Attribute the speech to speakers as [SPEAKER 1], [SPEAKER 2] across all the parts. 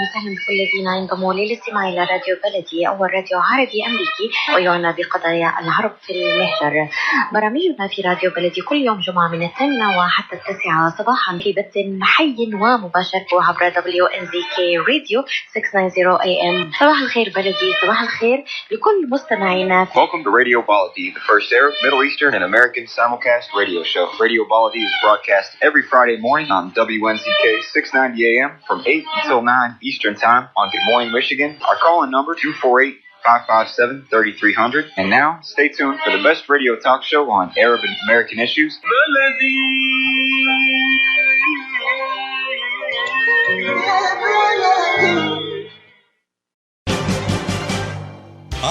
[SPEAKER 1] وسهلا بكل الذين ينضموا للاستماع إلى راديو بلدي، أول راديو عربي أمريكي ويعنى بقضايا العرب في المهجر. برامجنا في راديو بلدي كل يوم جمعة من 8 وحتى 9 صباحا في بث حي ومباشر عبر WNZK راديو 690 AM. صباح الخير بلدي، صباح الخير لكل مستمعينا.
[SPEAKER 2] Welcome to Radio Baladi, the first Arab, Middle Eastern, and American simulcast radio show. Radio Baladi is broadcast every Friday morning on WNZK 690 AM from 8 until 9 Eastern Time on Good Morning, Michigan. Our call-in number 248-557-3300. And now, stay tuned for the best radio talk show on Arab and American issues.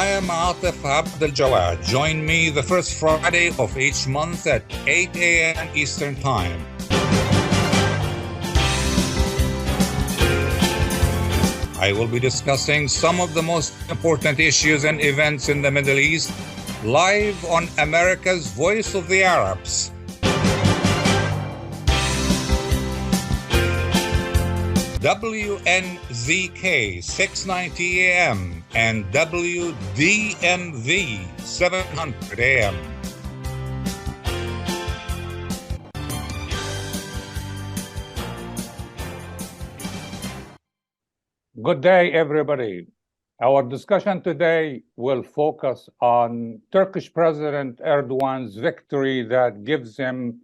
[SPEAKER 3] I am Atef Abdel Gawad. Join me the first Friday of each month at 8 a.m. Eastern Time. I will be discussing some of the most important issues and events in the Middle East live on America's Voice of the Arabs. WNZK 690 AM and WDMV 700 AM. Good day, everybody. Our discussion today will focus on Turkish President Erdogan's victory that gives him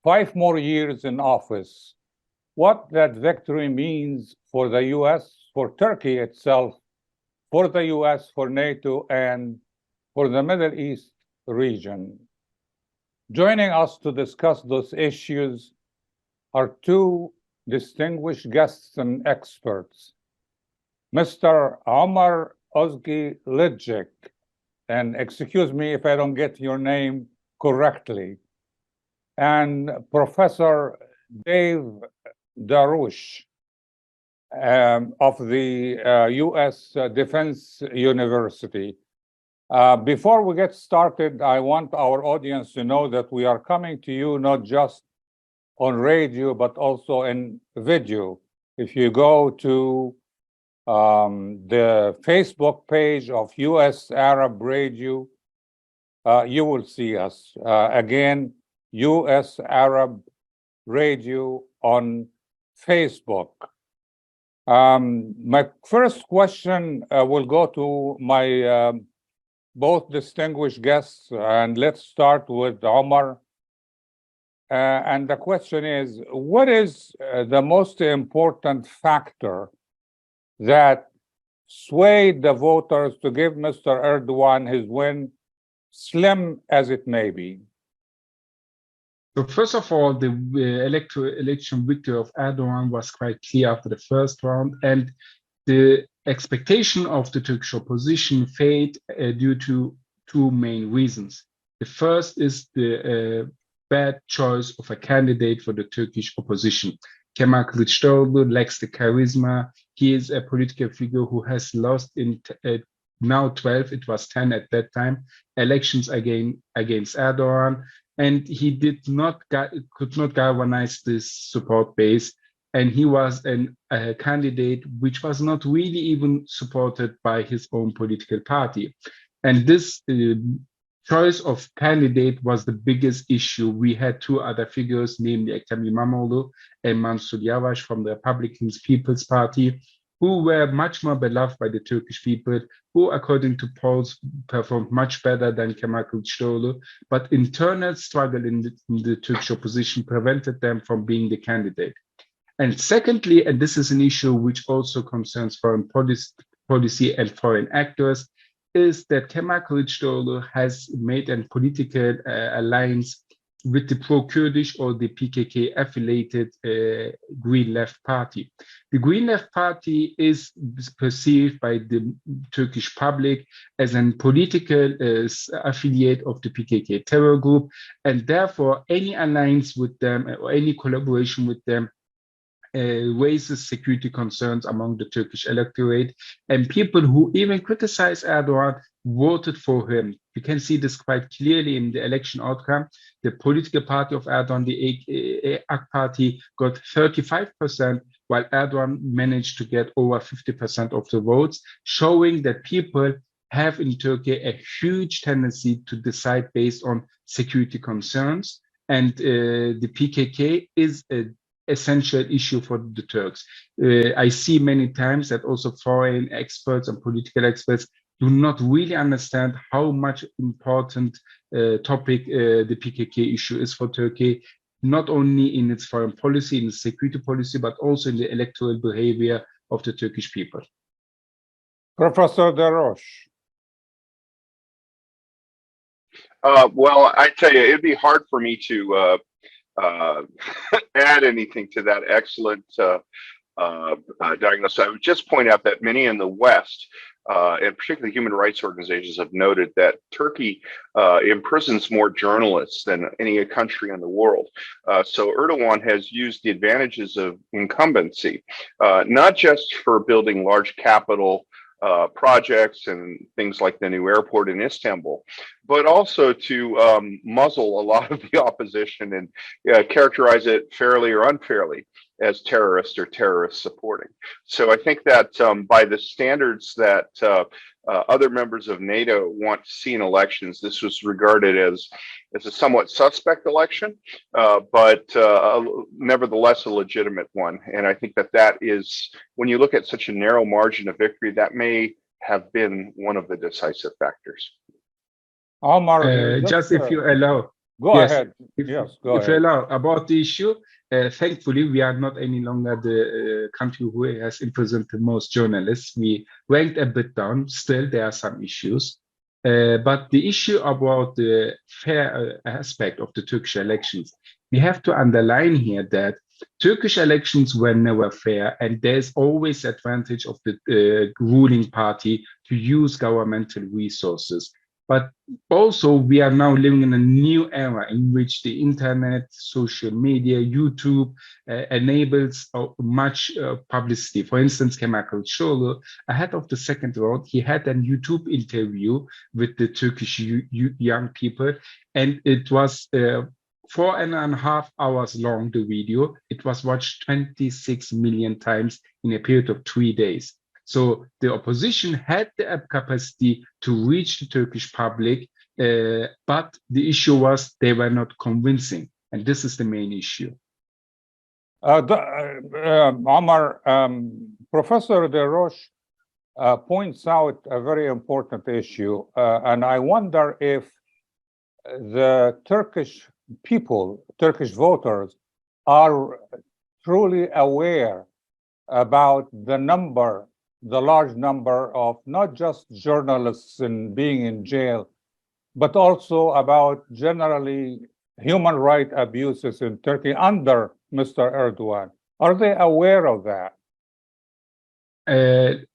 [SPEAKER 3] 5 more years in office. What that victory means for the U.S., for Turkey itself, for the U.S., for NATO, and for the Middle East region. Joining us to discuss those issues are 2 distinguished guests and experts. Mr. Ömer Özkizilcik, and excuse me if I don't get your name correctly, and Professor Des Roches of the U.S. Defense University. Before we get started, I want our audience to know that we are coming to you not just on radio, but also in video. If you go to the Facebook page of U.S. Arab Radio, you will see us. Again, U.S. Arab Radio on Facebook. My first question will go to my both distinguished guests, and let's start with Ömer. And the question is, what is the most important factor that swayed the voters to give Mr. Erdogan his win, slim as it may be?
[SPEAKER 4] So first of all, the election victory of Erdogan was quite clear after the first round, and the expectation of the Turkish opposition failed due to 2 main reasons. The first is the bad choice of a candidate for the Turkish opposition. Kemal Kılıçdaroğlu lacks the charisma. He is a political figure who has lost in now 12, it was 10 at that time, elections against Erdogan, and he could not galvanize this support base, and he was a candidate which was not really even supported by his own political party. And this choice of candidate was the biggest issue. We had 2 other figures, namely Ekrem İmamoğlu and Mansur Yavaş from the Republican People's Party, who were much more beloved by the Turkish people, who, according to polls, performed much better than Kemal Kılıçdaroğlu, but internal struggle in the Turkish opposition prevented them from being the candidate. And secondly, and this is an issue which also concerns foreign policy and foreign actors, is that Kemal Kılıçdaroğlu has made a political alliance with the pro-Kurdish or the PKK-affiliated Green Left Party. The Green Left Party is perceived by the Turkish public as a political affiliate of the PKK terror group, and therefore any alliance with them or any collaboration with them raises security concerns among the Turkish electorate, and people who even criticize Erdogan voted for him. You can see this quite clearly in the election outcome. The political party of Erdogan, the AK party, got 35%, while Erdogan managed to get over 50% of the votes, showing that people have in Turkey a huge tendency to decide based on security concerns. And the PKK is an essential issue for the Turks. I see many times that also foreign experts and political experts do not really understand how much important topic the PKK issue is for Turkey, not only in its foreign policy, in its security policy, but also in the electoral behavior of the Turkish people.
[SPEAKER 3] Professor Des Roches.
[SPEAKER 5] Well, I tell you, it'd be hard for me to add anything to that excellent diagnosis. I would just point out that many in the West, and particularly human rights organizations, have noted that Turkey imprisons more journalists than any country in the world. So Erdogan has used the advantages of incumbency, not just for building large capital projects and things like the new airport in Istanbul, but also to muzzle a lot of the opposition and characterize it fairly or unfairly as terrorist or terrorist supporting. So I think that by the standards that other members of NATO want to see in elections, this was regarded as a somewhat suspect election, but nevertheless a legitimate one. And I think that that is, when you look at such a narrow margin of victory, that may have been one of the decisive factors.
[SPEAKER 3] Omar,
[SPEAKER 4] just if you allow.
[SPEAKER 3] Go
[SPEAKER 4] yes,
[SPEAKER 3] ahead.
[SPEAKER 4] If,
[SPEAKER 3] yes, go
[SPEAKER 4] if
[SPEAKER 3] ahead.
[SPEAKER 4] you allow about the issue, thankfully, we are not any longer the country who has imprisoned the most journalists. We ranked a bit down. Still, there are some issues. But the issue about the fair aspect of the Turkish elections, we have to underline here that Turkish elections were never fair, and there's always advantage of the ruling party to use governmental resources. But also, we are now living in a new era in which the internet, social media, YouTube enables much publicity. For instance, Kemal Kılıçdaroğlu, ahead of the second round, he had a YouTube interview with the Turkish young people, and it was 4.5 hours long, the video. It was watched 26 million times in a period of 3 days. So the opposition had the capacity to reach the Turkish public, but the issue was they were not convincing. And this is the main issue.
[SPEAKER 3] Omar, Professor Des Roches points out a very important issue. And I wonder if the Turkish people, Turkish voters, are truly aware about the large number of not just journalists being in jail, but also about generally human rights abuses in Turkey under Mr. Erdogan. Are they aware of that?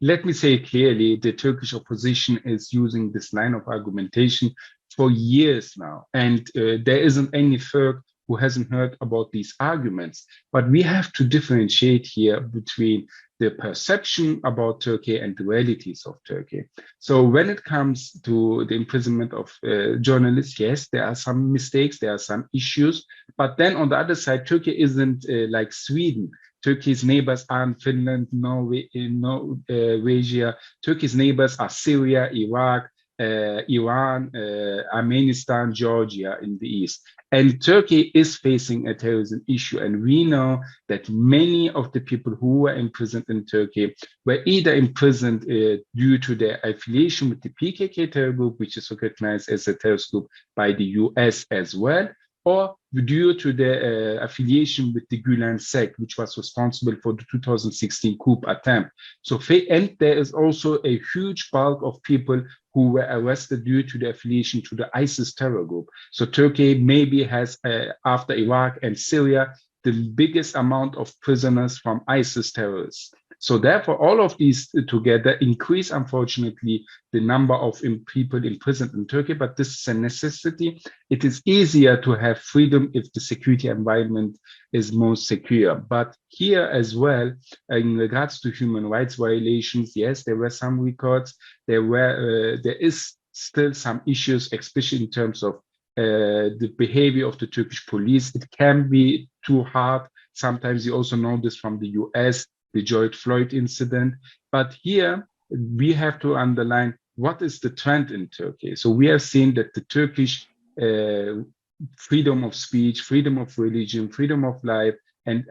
[SPEAKER 4] Let me say clearly, the Turkish opposition is using this line of argumentation for years now, and there isn't any Turk who hasn't heard about these arguments. But we have to differentiate here between the perception about Turkey and the realities of Turkey. So when it comes to the imprisonment of journalists, yes, there are some mistakes, there are some issues. But then on the other side, Turkey isn't like Sweden. Turkey's neighbors aren't Finland, Norway, Norway. Turkey's neighbors are Syria, Iraq, Iran, Armenian, Georgia in the east. And Turkey is facing a terrorism issue. And we know that many of the people who were imprisoned in Turkey were either imprisoned due to their affiliation with the PKK terror group, which is recognized as a terrorist group by the US as well, or due to the affiliation with the Gulen sect, which was responsible for the 2016 coup attempt. So, and there is also a huge bulk of people who were arrested due to the affiliation to the ISIS terror group. So Turkey maybe has, after Iraq and Syria, the biggest amount of prisoners from ISIS terrorists. So therefore, all of these together increase, unfortunately, the number of people imprisoned in Turkey, but this is a necessity. It is easier to have freedom if the security environment is more secure. But here as well, in regards to human rights violations, yes, there were some records. There is still some issues, especially in terms of the behavior of the Turkish police. It can be too hard. Sometimes you also know this from the US, the George Floyd incident. But here we have to underline what is the trend in Turkey. So we have seen that the Turkish freedom of speech, freedom of religion, freedom of life, and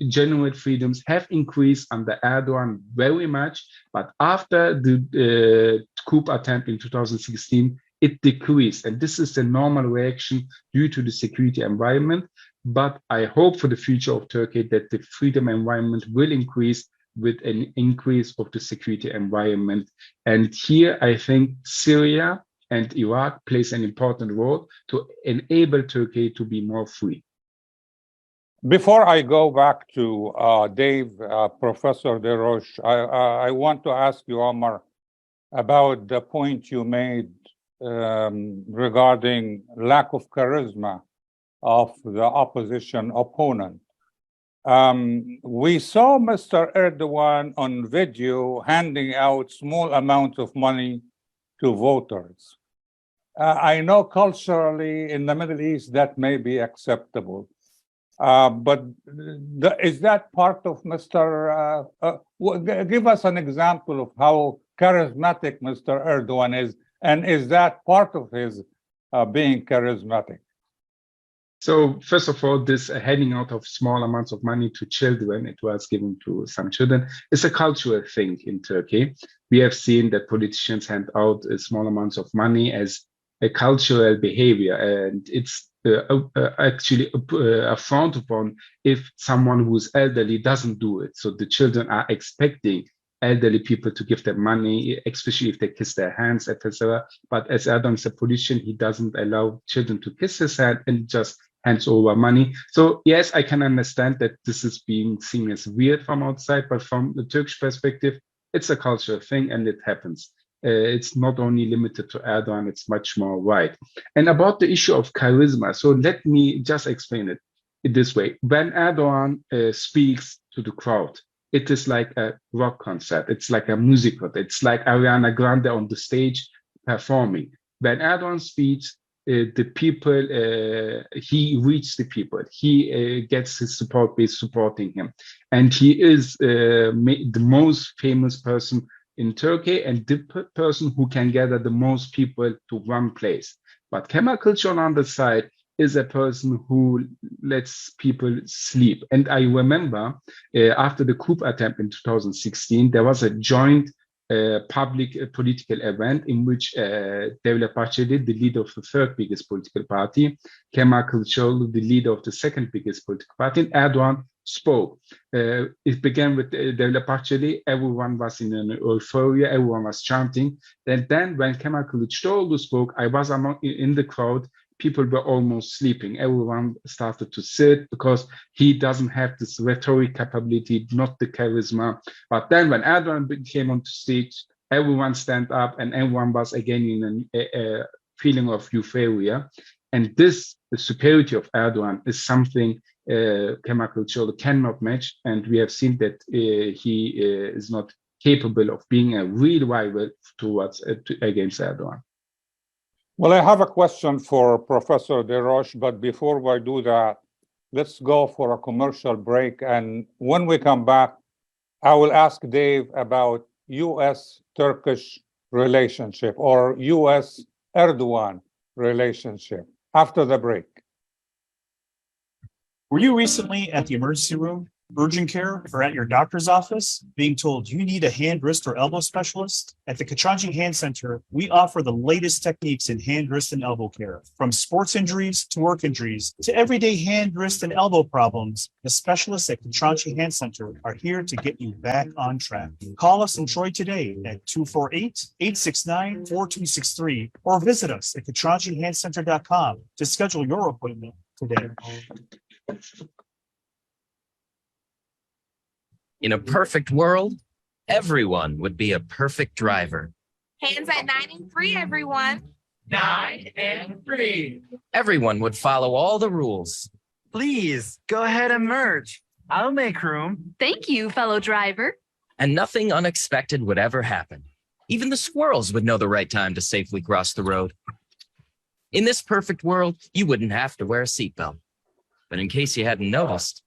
[SPEAKER 4] general freedoms have increased under Erdogan very much. But after the coup attempt in 2016, it decreased. And this is a normal reaction due to the security environment. But I hope for the future of Turkey that the freedom environment will increase with an increase of the security environment. And here, I think Syria and Iraq plays an important role to enable Turkey to be more free.
[SPEAKER 3] Before I go back to Dave, Professor Des Roches, I want to ask you, Omar, about the point you made regarding lack of charisma of the opposition opponent. We saw Mr. Erdogan on video handing out small amounts of money to voters. I know culturally in the Middle East that may be acceptable, but is that part of Mr. Give us an example of how charismatic Mr. Erdogan is, and is that part of his being charismatic?
[SPEAKER 4] So first of all, this handing out of small amounts of money to children, it was given to some children, is a cultural thing in Turkey. We have seen that politicians hand out small amounts of money as a cultural behavior, and it's actually frowned upon if someone who's elderly doesn't do it. So the children are expecting elderly people to give them money, especially if they kiss their hands, etc. But as Erdogan is a politician, he doesn't allow children to kiss his hand and just hands over money. So yes, I can understand that this is being seen as weird from outside, but from the Turkish perspective, it's a cultural thing and it happens. It's not only limited to Erdogan, it's much more wide. And about the issue of charisma, so let me just explain it this way. When Erdogan speaks to the crowd, it is like a rock concert. It's like a musical. It's like Ariana Grande on the stage performing. When Erdogan speaks, the people, he reaches the people. He gets his support base supporting him. And he is the most famous person in Turkey and the person who can gather the most people to one place. But Kemal Kılıçdaroğlu on the side is a person who lets people sleep. And I remember after the coup attempt in 2016, there was a joint public political event in which Devlet Bahçeli, the leader of the third biggest political party, Kemal Kılıçdaroğlu, the leader of the second biggest political party, and Erdogan spoke. It began with Devlet Bahçeli. Everyone was in an euphoria. Everyone was chanting. And then when Kemal Kılıçdaroğlu spoke, I was in the crowd. People were almost sleeping. Everyone started to sit because he doesn't have this rhetoric capability, not the charisma. But then when Erdogan came on stage, everyone stand up and everyone was again in a feeling of euphoria. And this, the superiority of Erdogan, is something Kemal Kılıçdaroğlu cannot match. And we have seen that he is not capable of being a real rival against Erdogan.
[SPEAKER 3] Well, I have a question for Professor Des Roches, but before we do that, let's go for a commercial break. And when we come back, I will ask Dave about U.S.-Turkish relationship or U.S.-Erdogan relationship after the break.
[SPEAKER 6] Were you recently at the emergency room, urgent care, or at your doctor's office being told you need a hand, wrist, or elbow specialist? At the Kıçancı Hand Center, we offer the latest techniques in hand, wrist, and elbow care. From sports injuries to work injuries to everyday hand, wrist, and elbow problems, the specialists at Kıçancı Hand Center are here to get you back on track. Call us in Troy today at 248-869-4263 or visit us at kıçancıhandcenter.com to schedule your appointment today.
[SPEAKER 7] In a perfect world, everyone would be a perfect driver.
[SPEAKER 8] Hands at 9 and 3, everyone.
[SPEAKER 7] 9 and 3. Everyone would follow all the rules.
[SPEAKER 9] Please, go ahead and merge. I'll make room.
[SPEAKER 8] Thank you, fellow driver.
[SPEAKER 7] And nothing unexpected would ever happen. Even the squirrels would know the right time to safely cross the road. In this perfect world, you wouldn't have to wear a seatbelt. But in case you hadn't noticed,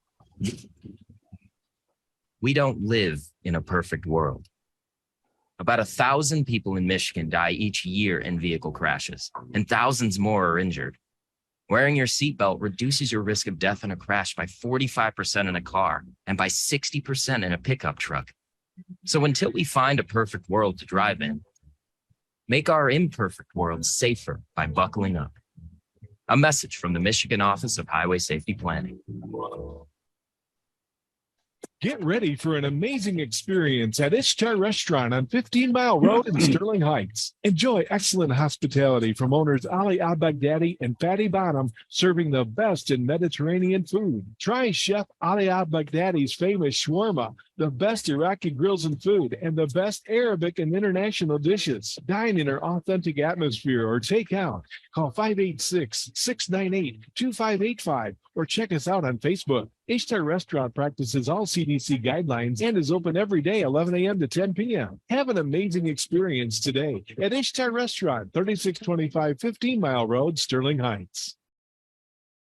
[SPEAKER 7] we don't live in a perfect world. About 1,000 people in Michigan die each year in vehicle crashes, and thousands more are injured. Wearing your seatbelt reduces your risk of death in a crash by 45% in a car and by 60% in a pickup truck. So until we find a perfect world to drive in, make our imperfect world safer by buckling up. A message from the Michigan Office of Highway Safety Planning.
[SPEAKER 10] Get ready for an amazing experience at Ishtar Restaurant on 15 Mile Road in Sterling Heights. Enjoy excellent hospitality from owners Ali Al-Baghdadi and Fatty Bottom, serving the best in Mediterranean food. Try Chef Ali Al-Baghdadi's famous shawarma, the best Iraqi grills and food, and the best Arabic and international dishes. Dine in our authentic atmosphere or take out. Call 586-698-2585 or check us out on Facebook. Ishtar Restaurant practices all CDC guidelines and is open every day, 11 a.m. to 10 p.m. Have an amazing experience today at Ishtar Restaurant, 3625 15 Mile Road, Sterling Heights.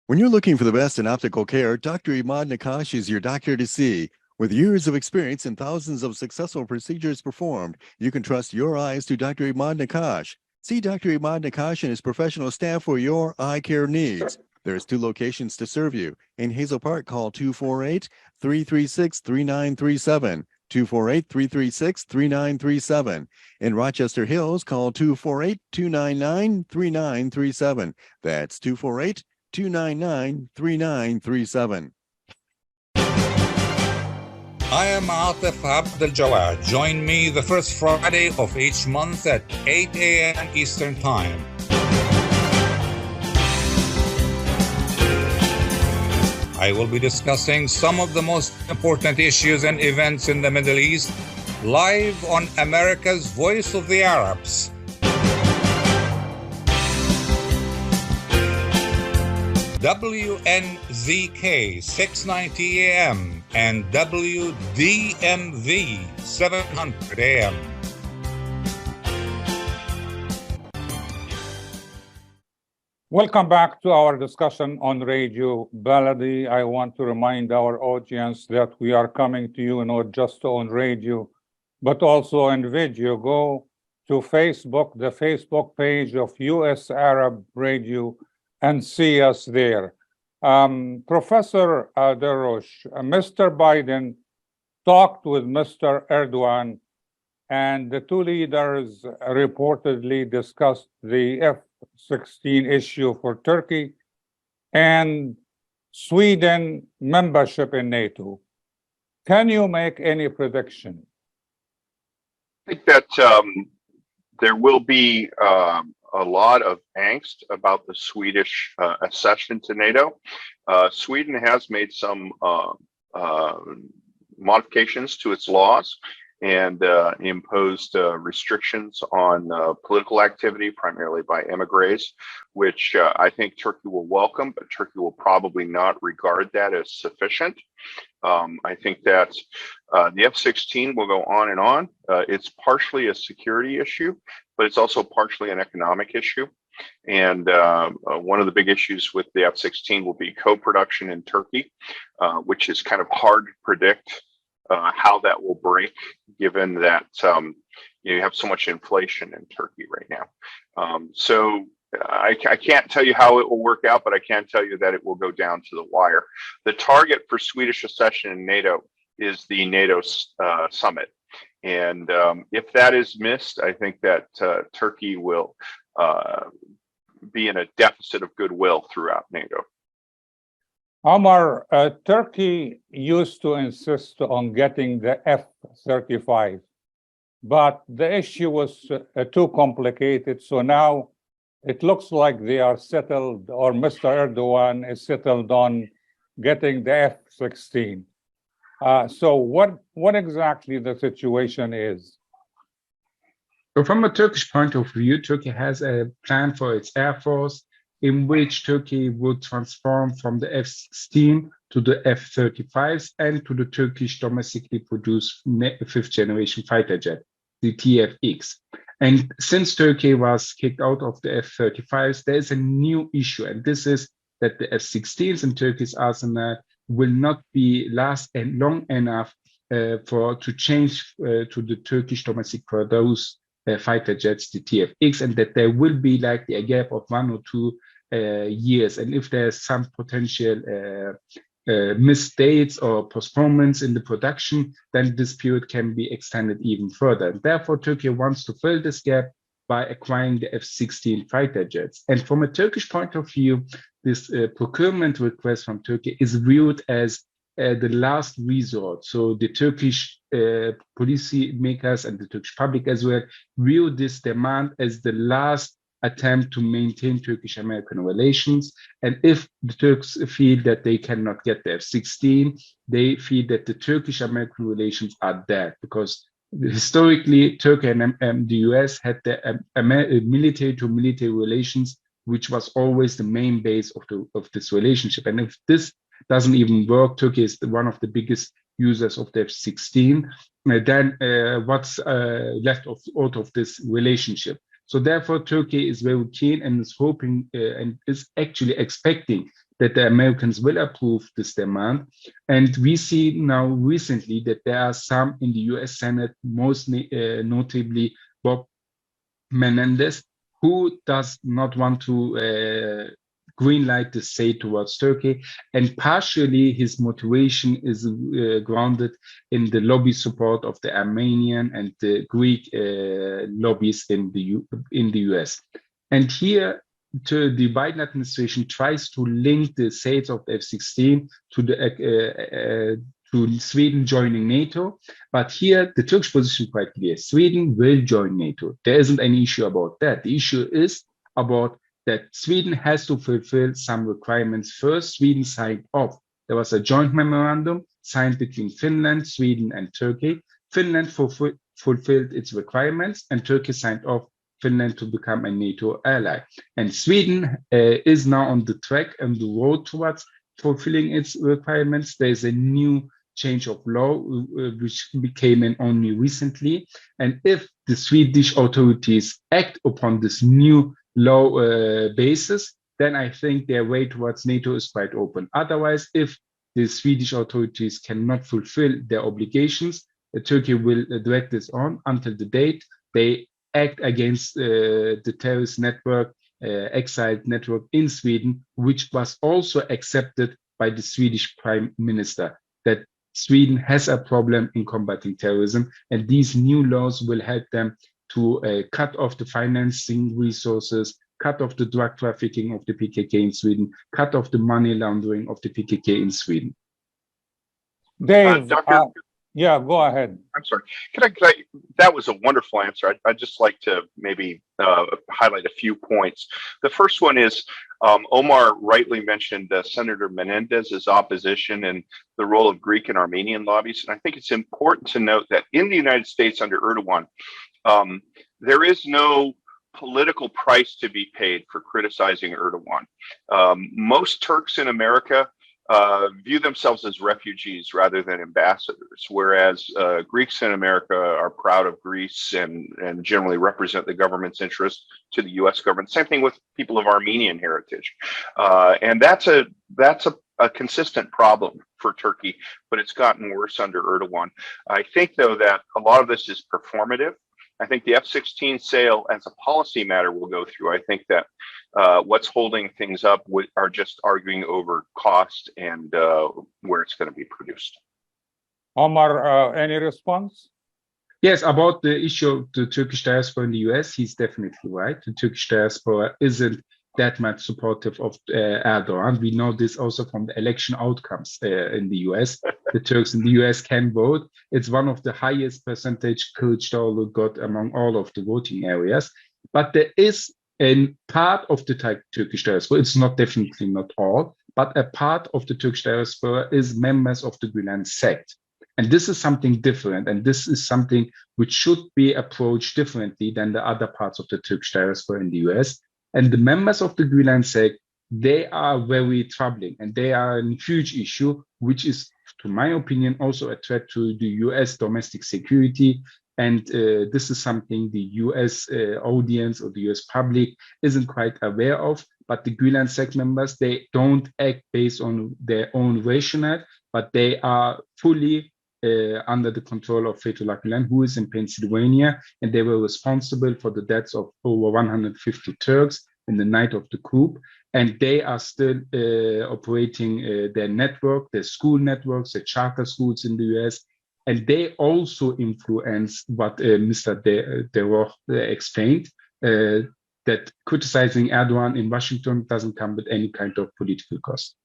[SPEAKER 11] When you're looking for the best in optical care, Dr. Imad Nakash is your doctor to see. With years of experience and thousands of successful procedures performed, you can trust your eyes to Dr. Imad Nakash. See Dr. Imad Nakash and his professional staff for your eye care needs. There's 2 locations to serve you. In Hazel Park, call 248-336-3937. 248-336-3937. In Rochester Hills, call 248-299-3937. That's 248-299-3937.
[SPEAKER 3] I am Atef Abdel Gawad. Join me the first Friday of each month at 8 a.m. Eastern Time. I will be discussing some of the most important issues and events in the Middle East live on America's Voice of the Arabs. WNZK 690 AM and WDMV 700 AM. Welcome back to our discussion on Radio Baladi. I want to remind our audience that we are coming to you not just on radio, but also in video. Go to Facebook, the Facebook page of US Arab Radio, and see us there. Professor Des Roches, Mr. Biden talked with Mr. Erdogan, and the 2 leaders reportedly discussed the F-16 issue for Turkey and Sweden membership in NATO. Can you make any prediction?
[SPEAKER 5] I think that there will be a lot of angst about the Swedish accession to NATO. Sweden has made some modifications to its laws and imposed restrictions on political activity, primarily by emigres, which I think Turkey will welcome, but Turkey will probably not regard that as sufficient. I think that the F-16 will go on and on. It's partially a security issue, but it's also partially an economic issue. And one of the big issues with the F-16 will be co-production in Turkey, which is kind of hard to predict how that will break, given that you have so much inflation in Turkey right now. So I can't tell you how it will work out, but I can tell you that it will go down to the wire. The target for Swedish accession in NATO is the NATO summit. And if that is missed, I think that Turkey will be in a deficit of goodwill throughout NATO.
[SPEAKER 3] Omar, Turkey used to insist on getting the F-35, but the issue was too complicated. So now it looks like they are settled, or Mr. Erdogan is settled on getting the F-16. So what exactly the situation is?
[SPEAKER 4] So from a Turkish point of view, Turkey has a plan for its air force in which Turkey would transform from the F-16 to the F-35s and to the Turkish domestically produced fifth generation fighter jet, the TFX. And since Turkey was kicked out of the F-35s, there is a new issue, and this is that the F-16s in Turkey's arsenal will not be last and long enough to change to the Turkish domestic produced fighter jets, the TFX, and that there will be likely a gap of 1 or 2 years. And if there's some potential missed dates or postponements in the production, then this period can be extended even further. And therefore, Turkey wants to fill this gap by acquiring the F-16 fighter jets. And from a Turkish point of view, this procurement request from Turkey is viewed as the last resort. So the Turkish policy makers and the Turkish public as well view this demand as the last attempt to maintain Turkish-American relations. And if the Turks feel that they cannot get the F-16, they feel that the Turkish-American relations are dead, because historically Turkey and the US had the military-to-military relations, which was always the main base of this relationship. And if this doesn't even work, Turkey is one of the biggest users of the F-16, then what's left out of this relationship? So therefore, Turkey is very keen and is hoping and is actually expecting that the Americans will approve this demand. And we see now recently that there are some in the US Senate, most notably Bob Menendez, who does not want to greenlight the say towards Turkey, and partially his motivation is grounded in the lobby support of the Armenian and the Greek lobbies in the US. And here, the Biden administration tries to link the sales of the F-16 to Sweden joining NATO, but here the Turkish position is quite clear: Sweden will join NATO. There isn't any issue about that. The issue is about that Sweden has to fulfill some requirements first. Sweden signed off. There was a joint memorandum signed between Finland, Sweden, and Turkey. Finland fulfilled its requirements, and Turkey signed off Finland to become a NATO ally. And Sweden is now on the track and the road towards fulfilling its requirements. There is a new change of law, which came in only recently. And if the Swedish authorities act upon this new law basis, then I think their way towards NATO is quite open. Otherwise, if the Swedish authorities cannot fulfill their obligations, Turkey will drag this on until the date they act against the terrorist network, exiled network in Sweden, which was also accepted by the Swedish Prime Minister, that Sweden has a problem in combating terrorism, and these new laws will help them to cut off the financing resources, cut off the drug trafficking of the PKK in Sweden, cut off the money laundering of the PKK in Sweden.
[SPEAKER 3] Dave, yeah, go ahead.
[SPEAKER 5] I'm sorry. That was a wonderful answer. I'd just like to maybe highlight a few points. The first one is Omar rightly mentioned Senator Menendez's opposition and the role of Greek and Armenian lobbies. And I think it's important to note that in the United States under Erdogan, there is no political price to be paid for criticizing Erdogan. Most Turks in America view themselves as refugees rather than ambassadors, whereas Greeks in America are proud of Greece and generally represent the government's interest to the U.S. government. Same thing with people of Armenian heritage, and that's a consistent problem for Turkey, but it's gotten worse under Erdogan. I think, though, that a lot of this is performative. I think the F-16 sale as a policy matter will go through. I think that what's holding things up are just arguing over cost and where it's going to be produced.
[SPEAKER 3] Omar, any response?
[SPEAKER 4] Yes, about the issue of the Turkish diaspora in the US, he's definitely right. The Turkish diaspora isn't that much supportive of Erdogan. We know this also from the election outcomes in the US. The Turks in the US can vote. It's one of the highest percentage Kılıçdaroğlu got among all of the voting areas. But there is a part of the Turkish diaspora, it's not definitely not all, but a part of the Turkish diaspora is members of the Gülen sect. And this is something different. And this is something which should be approached differently than the other parts of the Turkish diaspora in the US. And the members of the wnzk, they are very troubling, and they are a huge issue, which is, to my opinion, also a threat to the US domestic security. And this is something the US audience or the US public isn't quite aware of. But the wnzk members, they don't act based on their own rationale, but they are fully under the control of Fethullah Gulen, who is in Pennsylvania, and they were responsible for the deaths of over 150 Turks in the night of the coup. And they are still operating their network, their school networks, their charter schools in the US. And they also influence what Mr. Des Roches explained, that criticizing Erdogan in Washington doesn't come with any kind of political cost.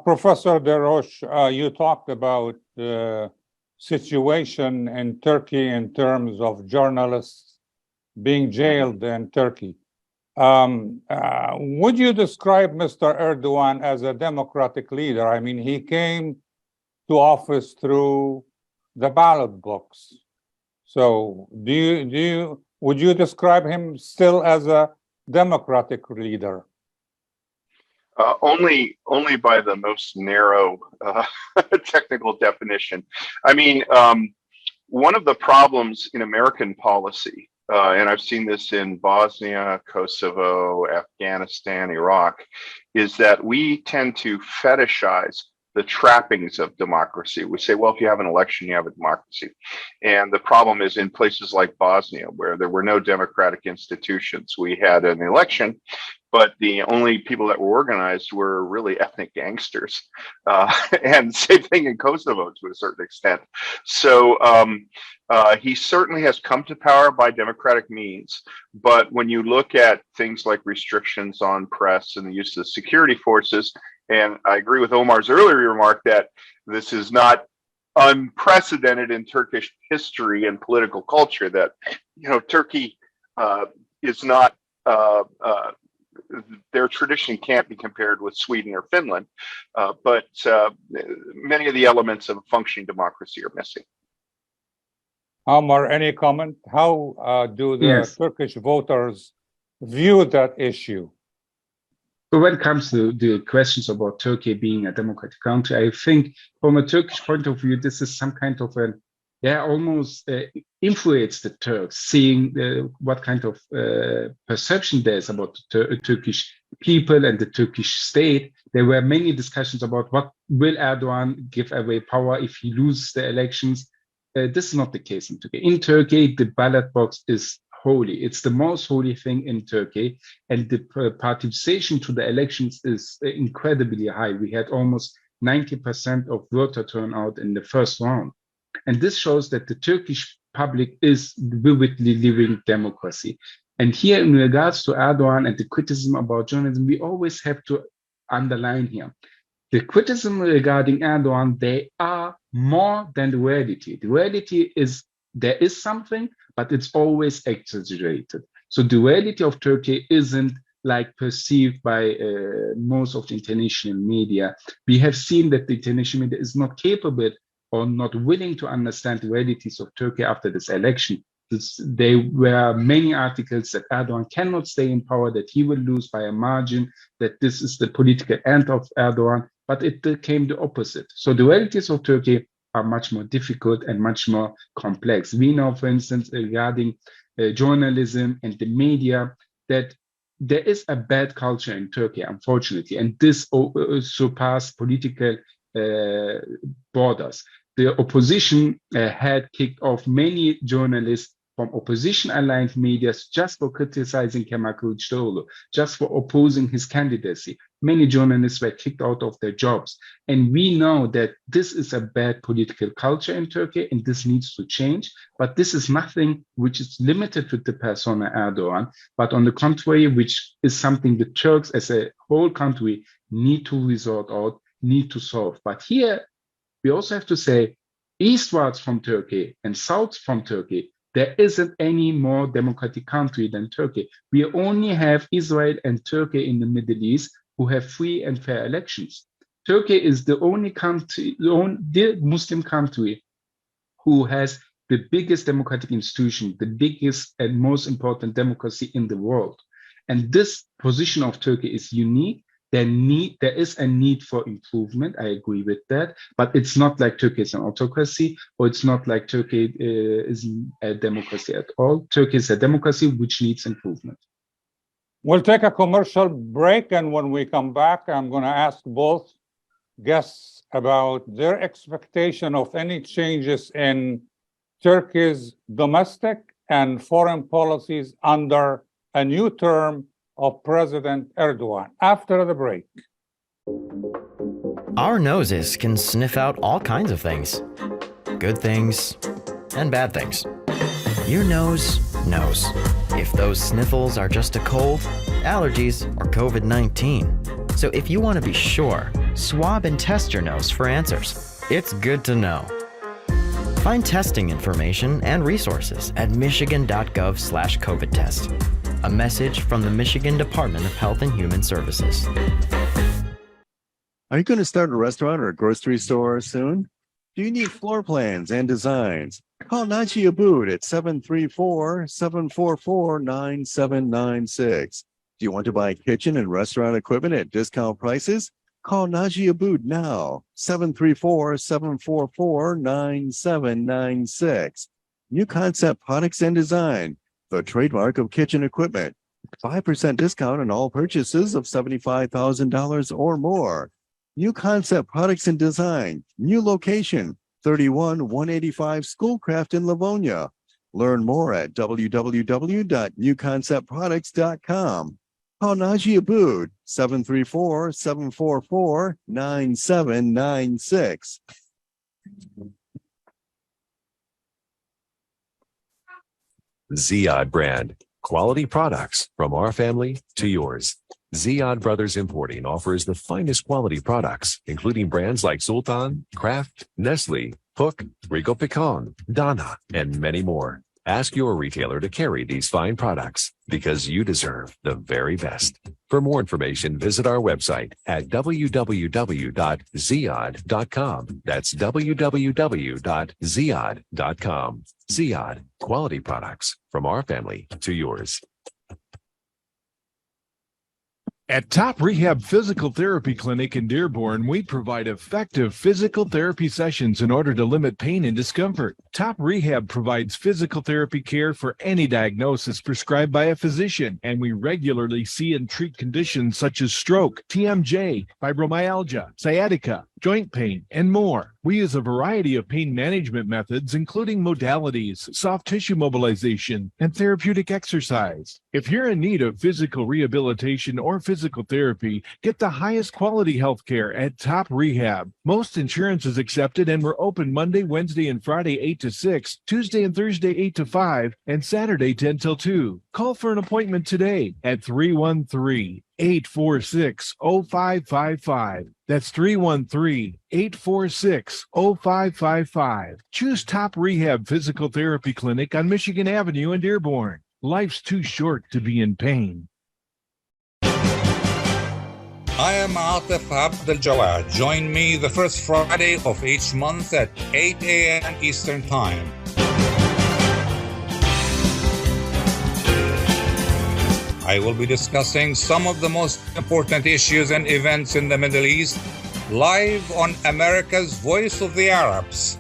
[SPEAKER 3] Professor Des Roches, you talked about the situation in Turkey in terms of journalists being jailed in Turkey. Would you describe Mr. Erdogan as a democratic leader? I mean, he came to office through the ballot box. So would you describe him still as a democratic leader?
[SPEAKER 5] Only by the most narrow technical definition. I mean, one of the problems in American policy, and I've seen this in Bosnia, Kosovo, Afghanistan, Iraq, is that we tend to fetishize the trappings of democracy. We say, well, if you have an election, you have a democracy. And the problem is in places like Bosnia, where there were no democratic institutions. We had an election, but the only people that were organized were really ethnic gangsters. And same thing in Kosovo to a certain extent. So he certainly has come to power by democratic means. But when you look at things like restrictions on press and the use of security forces, and I agree with Omar's earlier remark that this is not unprecedented in Turkish history and political culture, that, you know, Turkey is not, their tradition can't be compared with Sweden or Finland, but many of the elements of a functioning democracy are missing.
[SPEAKER 3] Omar, any comment? How do the Turkish voters view that issue?
[SPEAKER 4] So when it comes to the questions about Turkey being a democratic country, I think from a Turkish point of view, this is some kind of an, almost influence the Turks, seeing what kind of perception there is about the Turkish people and the Turkish state. There were many discussions about what will Erdogan give away power if he loses the elections. This is not the case in Turkey. In Turkey, the ballot box is holy. It's the most holy thing in Turkey, and the participation to the elections is incredibly high. We had almost 90% of voter turnout in the first round. And this shows that the Turkish public is vividly living democracy. And here in regards to Erdogan and the criticism about journalism, we always have to underline here. The criticism regarding Erdogan, they are more than the reality. The reality is there is something, but it's always exaggerated. So the reality of Turkey isn't like perceived by most of the international media. We have seen that the international media is not capable or not willing to understand the realities of Turkey after this election. There were many articles that Erdogan cannot stay in power, that he will lose by a margin, that this is the political end of Erdogan, but it became the opposite. So the realities of Turkey are much more difficult and much more complex. We know, for instance, regarding journalism and the media, that there is a bad culture in Turkey, unfortunately, and this surpassed political borders. The opposition had kicked off many journalists from opposition-aligned media just for criticizing Kemal Kılıçdaroğlu, just for opposing his candidacy. Many journalists were kicked out of their jobs. And we know that this is a bad political culture in Turkey, and this needs to change. But this is nothing which is limited with the persona Erdogan, but on the contrary, which is something the Turks as a whole country need to resort out, need to solve. But here, we also have to say, eastwards from Turkey and south from Turkey, there isn't any more democratic country than Turkey. We only have Israel and Turkey in the Middle East who have free and fair elections. Turkey is the only country, the Muslim country who has the biggest democratic institution, the biggest and most important democracy in the world. And this position of Turkey is unique. There is a need for improvement. I agree with that, but it's not like Turkey is an autocracy, or it's not like Turkey is a democracy at all. Turkey is a democracy which needs improvement.
[SPEAKER 3] We'll take a commercial break, and when we come back, I'm going to ask both guests about their expectation of any changes in Turkey's domestic and foreign policies under a new term of President Erdogan. After the break.
[SPEAKER 12] Our noses can sniff out all kinds of things. Good things and bad things. Your nose knows if those sniffles are just a cold, allergies, or COVID-19. So if you want to be sure, swab and test your nose for answers. It's good to know. Find testing information and resources at michigan.gov/COVID test. A message from the Michigan Department of Health and Human Services.
[SPEAKER 11] Are you going to start a restaurant or a grocery store soon? Do you need floor plans and designs? Call Naji Abood at 734-744-9796. Do you want to buy kitchen and restaurant equipment at discount prices? Call Naji Abood now, 734-744-9796. New Concept Products and Design, the trademark of kitchen equipment. 5% discount on all purchases of $75,000 or more. New Concept Products and Design, new location, 31185 Schoolcraft in Livonia. Learn more at www.newconceptproducts.com. Call Naji Abood, 734-744-9796.
[SPEAKER 13] Ziad brand, quality products from our family to yours. Ziad Brothers Importing offers the finest quality products, including brands like Sultan, Kraft, Nestle, Hook, Rico Picon, Donna, and many more. Ask your retailer to carry these fine products because you deserve the very best. For more information, visit our website at www.ziad.com. That's www.ziad.com. Ziad, quality products from our family to yours.
[SPEAKER 10] At Top Rehab Physical Therapy Clinic in Dearborn, we provide effective physical therapy sessions in order to limit pain and discomfort. Top Rehab provides physical therapy care for any diagnosis prescribed by a physician, and we regularly see and treat conditions such as stroke, TMJ, fibromyalgia, sciatica, joint pain, and more. We use a variety of pain management methods, including modalities, soft tissue mobilization, and therapeutic exercise. If you're in need of physical rehabilitation or physical therapy, get the highest quality health care at Top Rehab. Most insurance is accepted, and we're open Monday, Wednesday, and Friday 8 to 6, Tuesday and Thursday 8 to 5, and Saturday 10 till 2. Call for an appointment today at 313-846-0555. That's 313-846-0555. Choose Top Rehab Physical Therapy Clinic on Michigan Avenue in Dearborn. Life's too short to be in pain.
[SPEAKER 14] I am Atef Abdel Gawad. Join me the first Friday of each month at 8 a.m. Eastern Time. I will be discussing some of the most important issues and events in the Middle East live on America's Voice of the Arabs.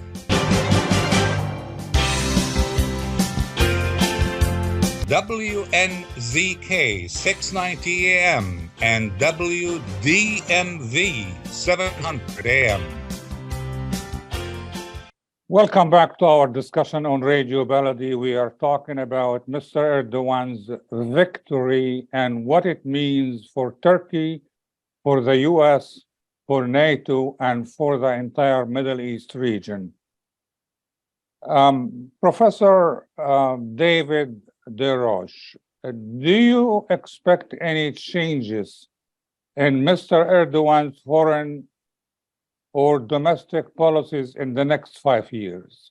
[SPEAKER 14] WNZK 690 AM and WDMV 700 AM.
[SPEAKER 3] Welcome back to our discussion on Radio Baladi. We are talking about Mr. Erdogan's victory and what it means for Turkey, for the US, for NATO, and for the entire Middle East region. Professor David Des Roches, do you expect any changes in Mr. Erdogan's foreign or domestic policies in the next 5 years?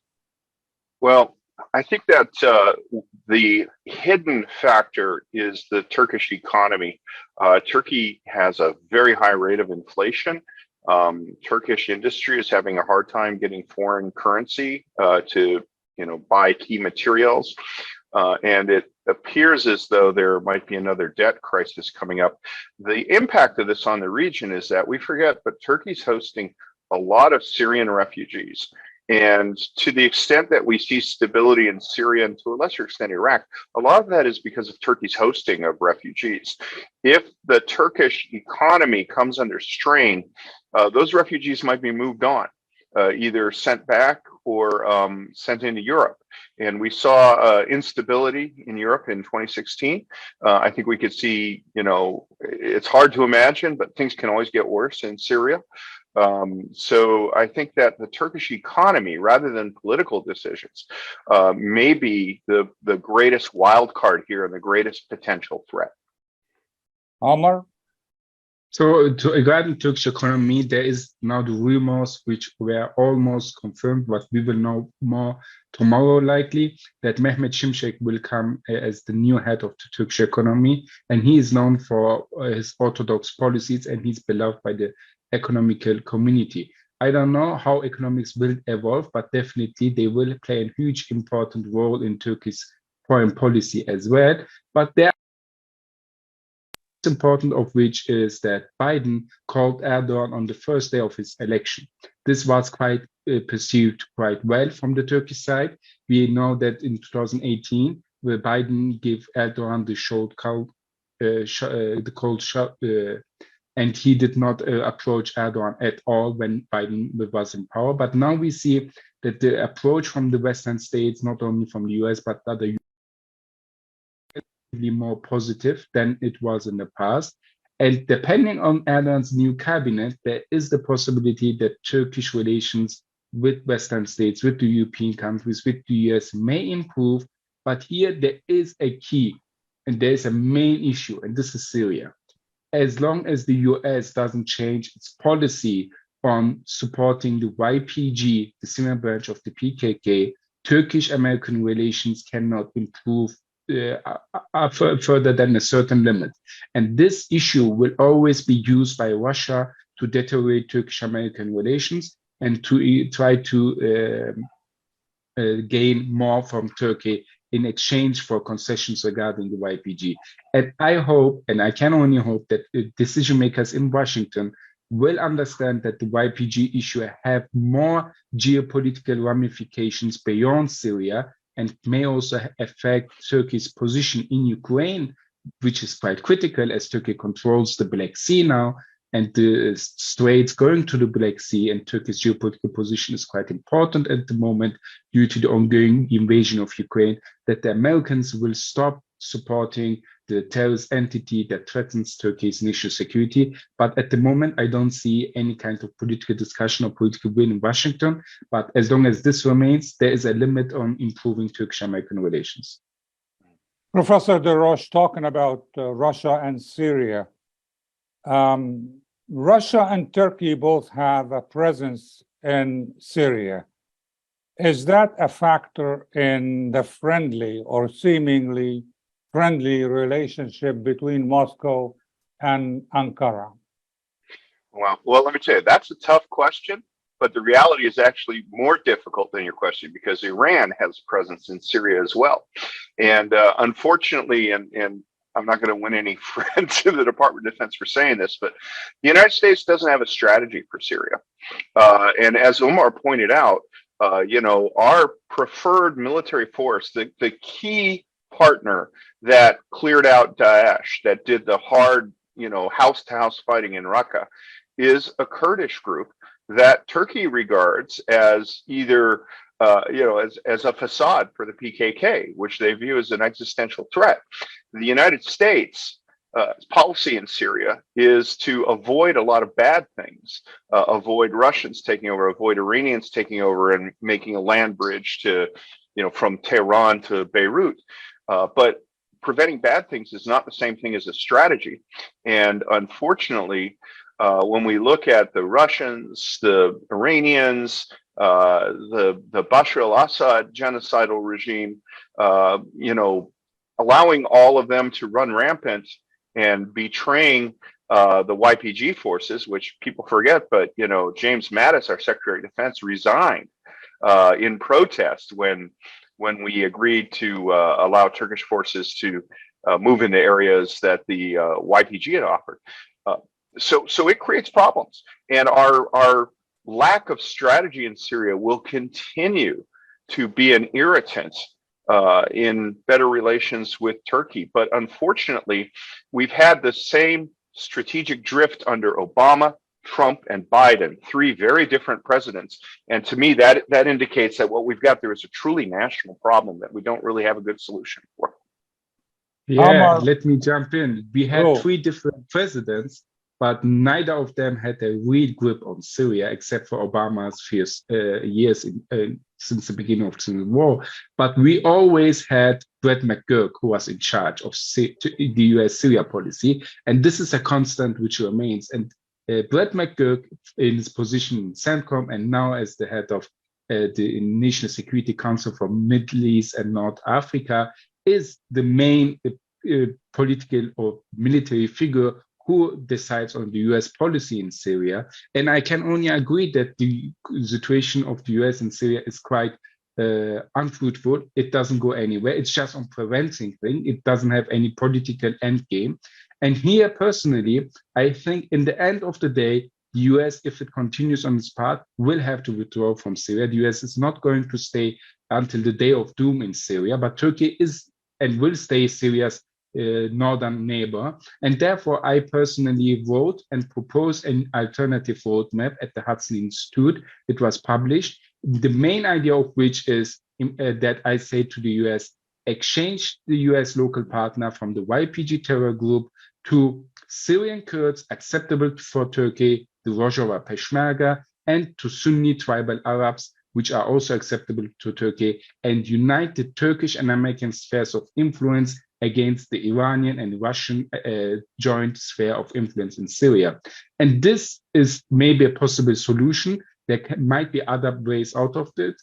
[SPEAKER 5] Well, I think that the hidden factor is the Turkish economy. Turkey has a very high rate of inflation, Turkish industry is having a hard time getting foreign currency to buy key materials. And it appears as though there might be another debt crisis coming up. The impact of this on the region is that we forget, but Turkey's hosting a lot of Syrian refugees. And to the extent that we see stability in Syria and to a lesser extent Iraq, a lot of that is because of Turkey's hosting of refugees. If the Turkish economy comes under strain, those refugees might be moved on, either sent back or sent into Europe. And we saw instability in Europe in 2016. I think we could see, it's hard to imagine, but things can always get worse in Syria. So I think that the Turkish economy, rather than political decisions, may be the greatest wild card here and the greatest potential threat.
[SPEAKER 3] Omar?
[SPEAKER 4] So regarding Turkish economy, there is now the rumors which were almost confirmed, but we will know more tomorrow likely, that Mehmet Şimşek will come as the new head of the Turkish economy. And he is known for his orthodox policies and he's beloved by the economical community. I don't know how economics will evolve, but definitely they will play a huge important role in Turkey's foreign policy as well. But there important of which is that Biden called Erdogan on the first day of his election. This was quite perceived quite well from the Turkish side. We know that in 2018, where Biden gave Erdogan the cold and he did not approach Erdogan at all when Biden was in power. But now we see that the approach from the Western states, not only from the US, but other more positive than it was in the past. And depending on Erdogan's new cabinet, there is the possibility that Turkish relations with Western states, with the European countries, with the US may improve. But here there is a key and there is a main issue, and this is Syria. As long as the US doesn't change its policy on supporting the YPG, the Syrian branch of the PKK, Turkish-American relations cannot improve further than a certain limit. And this issue will always be used by Russia to deteriorate Turkish-American relations and to try to gain more from Turkey in exchange for concessions regarding the YPG. And I hope, and I can only hope, that decision makers in Washington will understand that the YPG issue have more geopolitical ramifications beyond Syria and may also affect Turkey's position in Ukraine, which is quite critical as Turkey controls the Black Sea now, and the straits going to the Black Sea, and Turkey's geopolitical position is quite important at the moment due to the ongoing invasion of Ukraine, that the Americans will stop supporting the terrorist entity that threatens Turkey's national security. But at the moment, I don't see any kind of political discussion or political will in Washington. But as long as this remains, there is a limit on improving Turkish-American relations.
[SPEAKER 3] Professor Des Roches, talking about Russia and Syria. Russia and Turkey both have a presence in Syria. Is that a factor in the friendly or seemingly friendly relationship between Moscow and Ankara?
[SPEAKER 5] Well, let me tell you, that's a tough question, but the reality is actually more difficult than your question because Iran has a presence in Syria as well. And unfortunately, and I'm not going to win any friends in the Department of Defense for saying this, but the United States doesn't have a strategy for Syria. And as Omar pointed out, our preferred military force, the key partner that cleared out Daesh, that did the hard, house-to-house fighting in Raqqa, is a Kurdish group that Turkey regards as either, as a facade for the PKK, which they view as an existential threat. The United States policy in Syria is to avoid a lot of bad things, avoid Russians taking over, avoid Iranians taking over and making a land bridge to, from Tehran to Beirut. But preventing bad things is not the same thing as a strategy. And unfortunately, when we look at the Russians, the Iranians, the Bashar al-Assad genocidal regime, allowing all of them to run rampant and betraying the YPG forces, which people forget, but James Mattis, our Secretary of Defense, resigned in protest when we agreed to allow Turkish forces to move into areas that the YPG had offered. So it creates problems, and our lack of strategy in Syria will continue to be an irritant in better relations with Turkey. But unfortunately, we've had the same strategic drift under Obama, Trump, and Biden, three very different presidents. And to me, that indicates that what we've got there is a truly national problem that we don't really have a good solution for.
[SPEAKER 4] Yeah, let me jump in. We had three different presidents, but neither of them had a real grip on Syria, except for Obama's first years since the beginning of the war. But we always had Brett McGurk, who was in charge of the US Syria policy. And this is a constant which remains. And Brett McGurk, in his position in CENTCOM and now as the head of the National Security Council for Middle East and North Africa, is the main political or military figure who decides on the US policy in Syria. And I can only agree that the situation of the US in Syria is quite unfruitful. It doesn't go anywhere. It's just on preventing things. It doesn't have any political end game. And here, personally, I think in the end of the day, the US, if it continues on its path, will have to withdraw from Syria. The US is not going to stay until the day of doom in Syria, but Turkey is and will stay Syria's northern neighbor. And therefore, I personally wrote and proposed an alternative roadmap at the Hudson Institute. It was published. The main idea of which is that I say to the US, exchange the US local partner from the YPG terror group to Syrian Kurds acceptable for Turkey, the Rojava Peshmerga, and to Sunni tribal Arabs, which are also acceptable to Turkey, and unite the Turkish and American spheres of influence against the Iranian and Russian joint sphere of influence in Syria. And this is maybe a possible solution. There might be other ways out of it,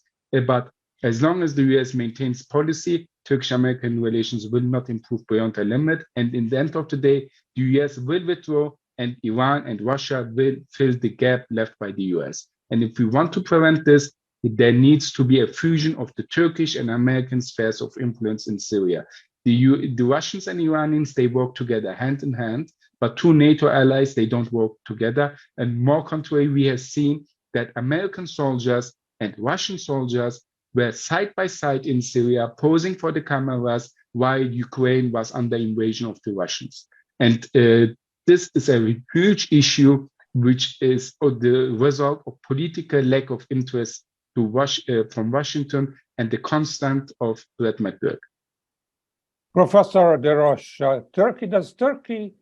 [SPEAKER 4] but as long as the US maintains policy, Turkish-American relations will not improve beyond a limit. And in the end of the day, the US will withdraw and Iran and Russia will fill the gap left by the US. And if we want to prevent this, there needs to be a fusion of the Turkish and American spheres of influence in Syria. The Russians and Iranians, they work together hand in hand, but two NATO allies, they don't work together. And more contrary, we have seen that American soldiers and Russian soldiers were side by side in Syria, posing for the cameras while Ukraine was under invasion of the Russians. And this is a huge issue, which is the result of political lack of interest from Washington and the constant of Brett McGurk.
[SPEAKER 3] Professor Des Roches, does Turkey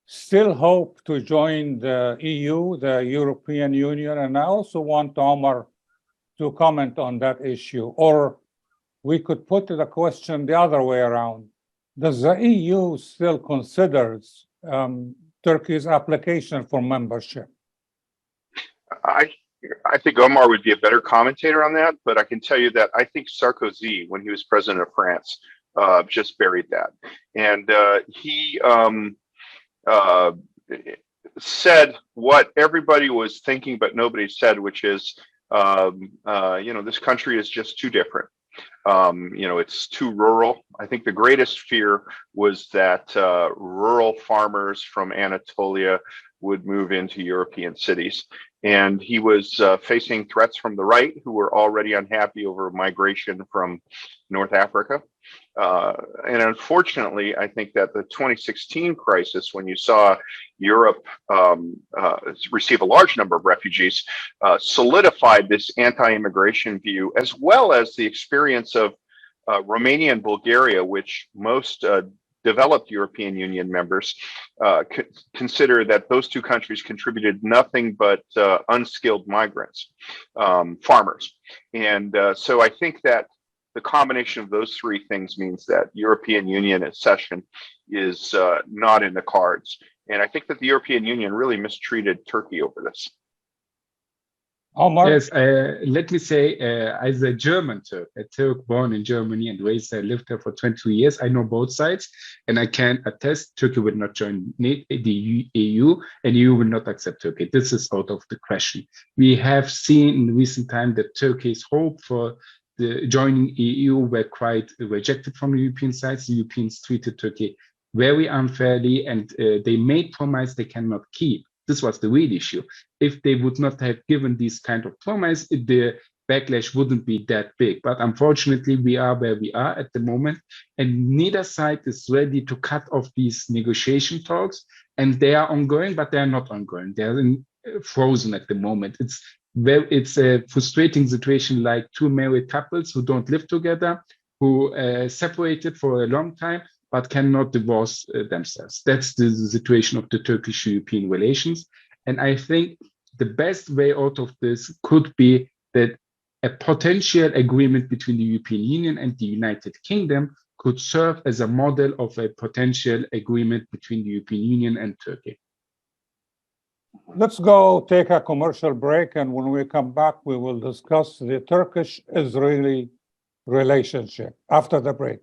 [SPEAKER 3] still hope to join the EU, the European Union? And I also want Ömer to comment on that issue. Or we could put the question the other way around. Does the EU still consider Turkey's application for membership?
[SPEAKER 5] I think Ömer would be a better commentator on that, but I can tell you that I think Sarkozy, when he was president of France, just buried that. And he said what everybody was thinking, but nobody said, which is, this country is just too different. It's too rural. I think the greatest fear was that rural farmers from Anatolia would move into European cities. And he was facing threats from the right, who were already unhappy over migration from North Africa. And unfortunately, I think that the 2016 crisis, when you saw Europe receive a large number of refugees, solidified this anti-immigration view, as well as the experience of Romania and Bulgaria, which most developed European Union members consider that those two countries contributed nothing but unskilled migrants, farmers. And so I think that the combination of those three things means that European Union accession is not in the cards. And I think that the European Union really mistreated Turkey over this.
[SPEAKER 3] Omar?
[SPEAKER 4] Yes, let me say, as a German Turk, a Turk born in Germany and raised there, lived there for 22 years, I know both sides, and I can attest Turkey will not join the EU, and EU will not accept Turkey. This is out of the question. We have seen in recent time that Turkey's hope for the joining EU were quite rejected from the European side. The Europeans treated Turkey very unfairly, and they made promises they cannot keep. This was the real issue. If they would not have given these kind of promise, the backlash wouldn't be that big. But unfortunately, we are where we are at the moment, and neither side is ready to cut off these negotiation talks. And they are ongoing, but they are not ongoing. They are frozen at the moment. It's a frustrating situation, like two married couples who don't live together, who separated for a long time, but cannot divorce themselves. That's the situation of the Turkish-European relations. And I think the best way out of this could be that a potential agreement between the European Union and the United Kingdom could serve as a model of a potential agreement between the European Union and Turkey.
[SPEAKER 3] Let's go take a commercial break, and when we come back, we will discuss the Turkish-Israeli relationship after the break.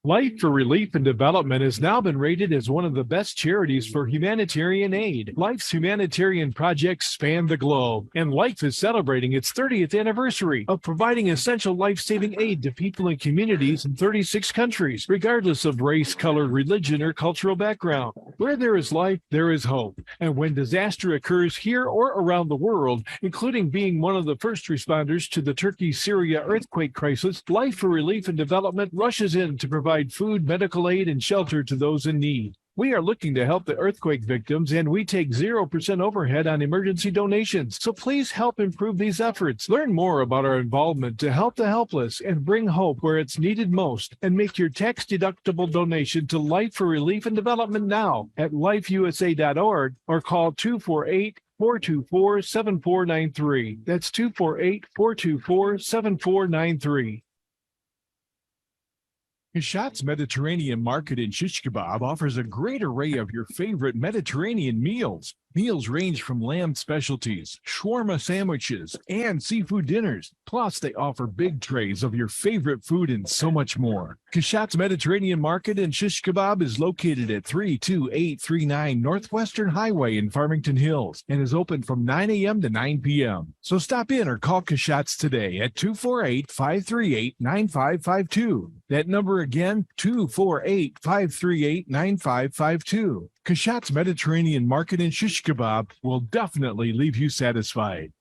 [SPEAKER 10] Life for Relief and Development has now been rated as one of the best charities for humanitarian aid. Life's humanitarian projects span the globe, and Life is celebrating its 30th anniversary of providing essential life-saving aid to people and communities in 36 countries, regardless of race, color, religion, or cultural background. Where there is life, there is hope. And when disaster occurs here or around the world, including being one of the first responders to the Turkey-Syria earthquake crisis, Life for Relief and Development rushes in to provide food, medical aid, and shelter to those in need. We are looking to help the earthquake victims, and we take 0% overhead on emergency donations. So please help improve these efforts. Learn more about our involvement to help the helpless and bring hope where it's needed most, and make your tax-deductible donation to Life for Relief and Development now at lifeusa.org or call 248-424-7493. That's 248-424-7493. Kashat's Mediterranean Market in Shish Kebab offers a great array of your favorite Mediterranean meals. Meals range from lamb specialties, shawarma sandwiches, and seafood dinners. Plus, they offer big trays of your favorite food and so much more. Kashat's Mediterranean Market in Shish Kebab is located at 32839 Northwestern Highway in Farmington Hills and is open from 9 a.m. to 9 p.m. So stop in or call Kashat's today at 248-538-9552. That number again, 248-538-9552. Kashat's Mediterranean Market in Shish Kebab will definitely leave you satisfied.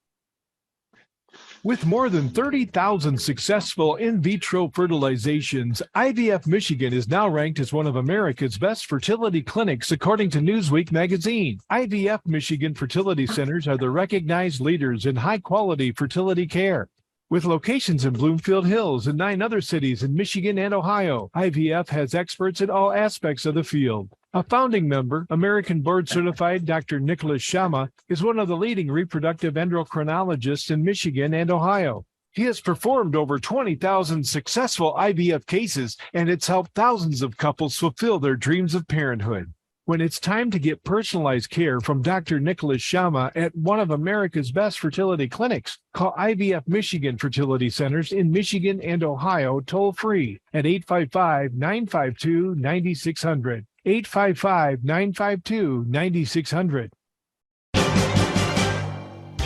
[SPEAKER 10] With more than 30,000 successful in vitro fertilizations, IVF Michigan is now ranked as one of America's best fertility clinics according to Newsweek magazine. IVF Michigan fertility centers are the recognized leaders in high-quality fertility care. With locations in Bloomfield Hills and 9 other cities in Michigan and Ohio, IVF has experts in all aspects of the field. A founding member, American board-certified Dr. Nicholas Shama, is one of the leading reproductive endocrinologists in Michigan and Ohio. He has performed over 20,000 successful IVF cases, and it's helped thousands of couples fulfill their dreams of parenthood. When it's time to get personalized care from Dr. Nicholas Shama at one of America's best fertility clinics, call IVF Michigan Fertility Centers in Michigan and Ohio toll-free at 855-952-9600. 855-952-9600.